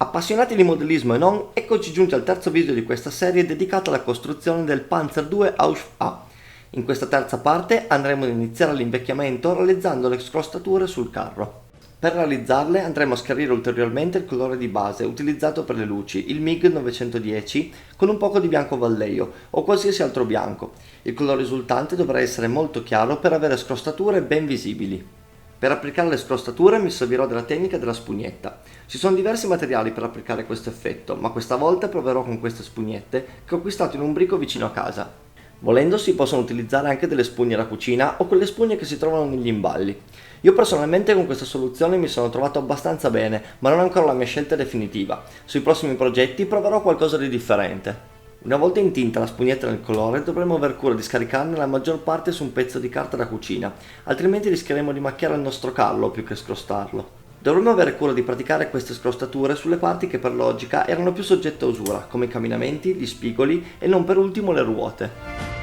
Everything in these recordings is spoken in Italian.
Appassionati di modellismo e non, eccoci giunti al terzo video di questa serie dedicata alla costruzione del Panzer II Ausf A. In questa terza parte andremo ad iniziare l'invecchiamento realizzando le scrostature sul carro. Per realizzarle andremo a schiarire ulteriormente il colore di base utilizzato per le luci, il MiG 910, con un poco di bianco valleio o qualsiasi altro bianco. Il colore risultante dovrà essere molto chiaro per avere scrostature ben visibili. Per applicare le scrostature mi servirò della tecnica della spugnetta. Ci sono diversi materiali per applicare questo effetto, ma questa volta proverò con queste spugnette che ho acquistato in un brico vicino a casa. Volendo si possono utilizzare anche delle spugne da cucina o quelle spugne che si trovano negli imballi. Io personalmente con questa soluzione mi sono trovato abbastanza bene, ma non è ancora la mia scelta definitiva. Sui prossimi progetti proverò qualcosa di differente. Una volta intinta la spugnetta nel colore dovremo aver cura di scaricarne la maggior parte su un pezzo di carta da cucina, altrimenti rischieremo di macchiare il nostro carro più che scrostarlo. Dovremmo avere cura di praticare queste scrostature sulle parti che per logica erano più soggette a usura, come i camminamenti, gli spigoli e non per ultimo le ruote.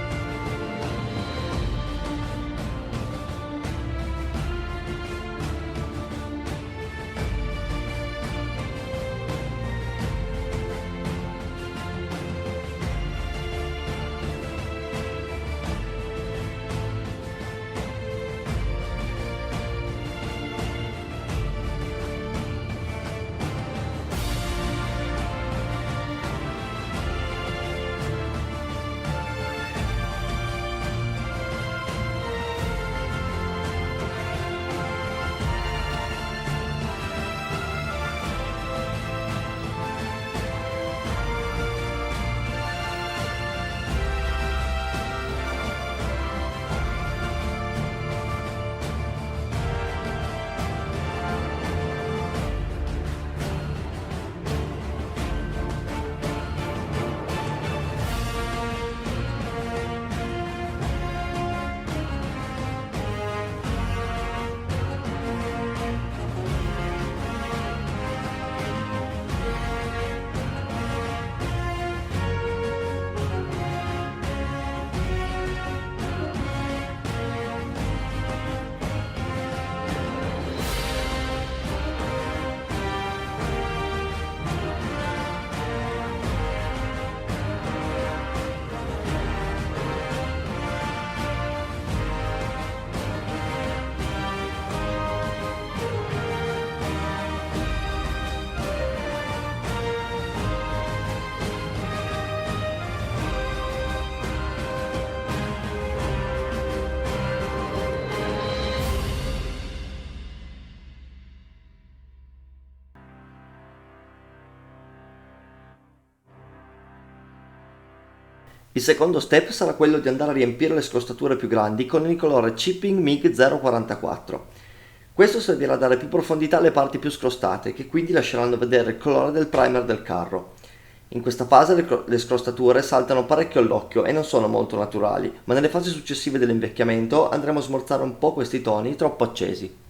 Il secondo step sarà quello di andare a riempire le scrostature più grandi con il colore Chipping MiG 044. Questo servirà a dare più profondità alle parti più scrostate, che quindi lasceranno vedere il colore del primer del carro. In questa fase le scrostature saltano parecchio all'occhio e non sono molto naturali, ma nelle fasi successive dell'invecchiamento andremo a smorzare un po' questi toni troppo accesi.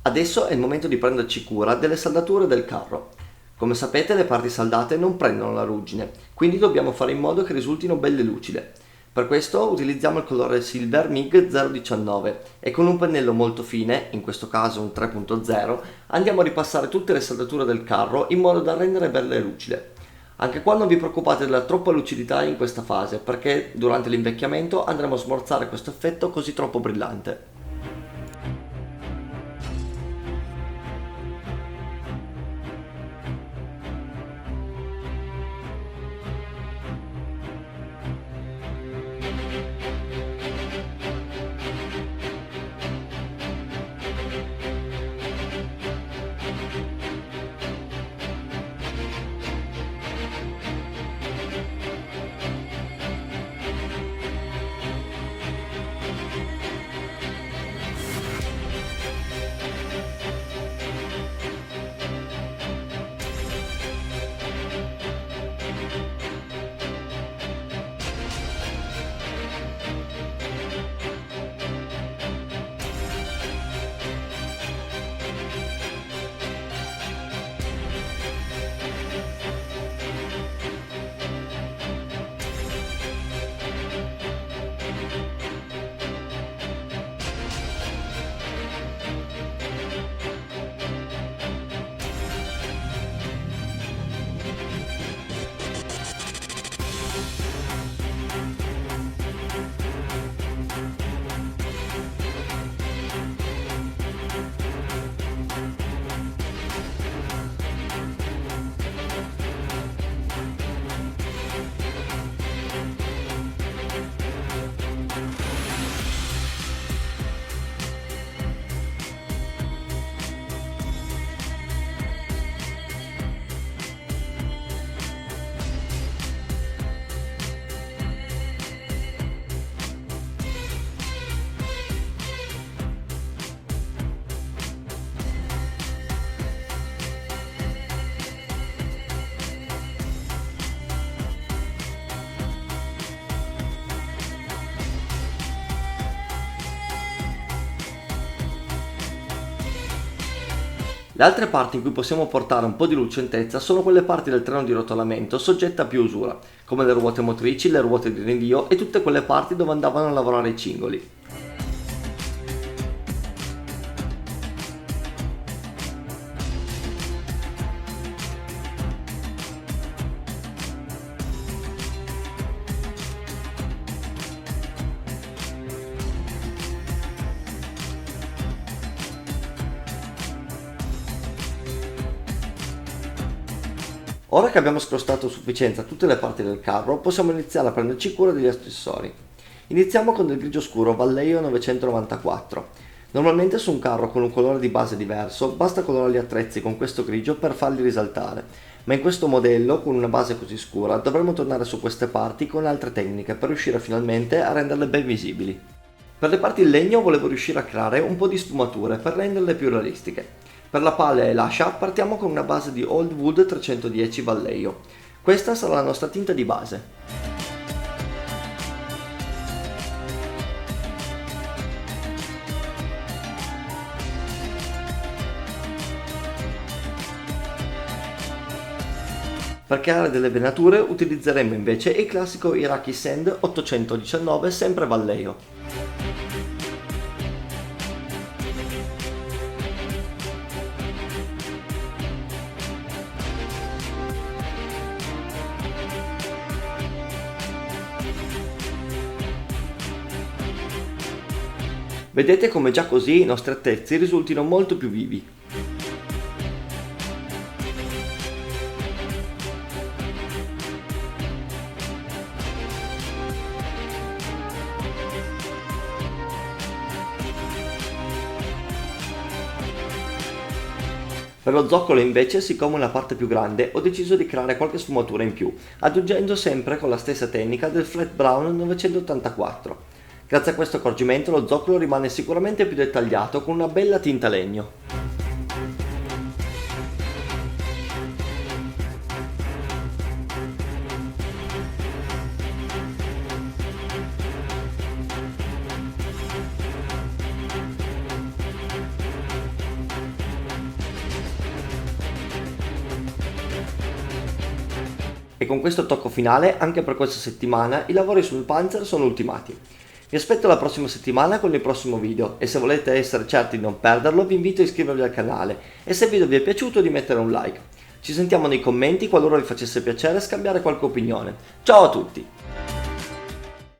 Adesso è il momento di prenderci cura delle saldature del carro. Come sapete, le parti saldate non prendono la ruggine, quindi dobbiamo fare in modo che risultino belle lucide. Per questo utilizziamo il colore Silver MIG 019 e con un pennello molto fine, in questo caso un 3.0, andiamo a ripassare tutte le saldature del carro in modo da rendere belle e lucide. Anche qua non vi preoccupate della troppa lucidità in questa fase, perché durante l'invecchiamento andremo a smorzare questo effetto così troppo brillante. Le altre parti in cui possiamo portare un po' di lucentezza sono quelle parti del treno di rotolamento soggette a più usura, come le ruote motrici, le ruote di rinvio e tutte quelle parti dove andavano a lavorare i cingoli. Ora che abbiamo scrostato a sufficienza tutte le parti del carro, possiamo iniziare a prenderci cura degli accessori. Iniziamo con del grigio scuro Vallejo 994. Normalmente su un carro con un colore di base diverso basta colorare gli attrezzi con questo grigio per farli risaltare, ma in questo modello con una base così scura dovremo tornare su queste parti con altre tecniche per riuscire finalmente a renderle ben visibili. Per le parti in legno volevo riuscire a creare un po' di sfumature per renderle più realistiche. Per la palla e l'ascia partiamo con una base di Old Wood 310 Vallejo. Questa sarà la nostra tinta di base. Per creare delle venature utilizzeremo invece il classico Iraqi Sand 819 sempre Vallejo. Vedete come già così i nostri attrezzi risultino molto più vivi. Per lo zoccolo invece, siccome è una parte più grande, ho deciso di creare qualche sfumatura in più, aggiungendo sempre con la stessa tecnica del Flat Brown 984. Grazie a questo accorgimento lo zoccolo rimane sicuramente più dettagliato con una bella tinta legno. E con questo tocco finale, anche per questa settimana, i lavori sul Panzer sono ultimati. Vi aspetto la prossima settimana con il prossimo video e se volete essere certi di non perderlo vi invito a iscrivervi al canale e se il video vi è piaciuto di mettere un like. Ci sentiamo nei commenti qualora vi facesse piacere scambiare qualche opinione. Ciao a tutti!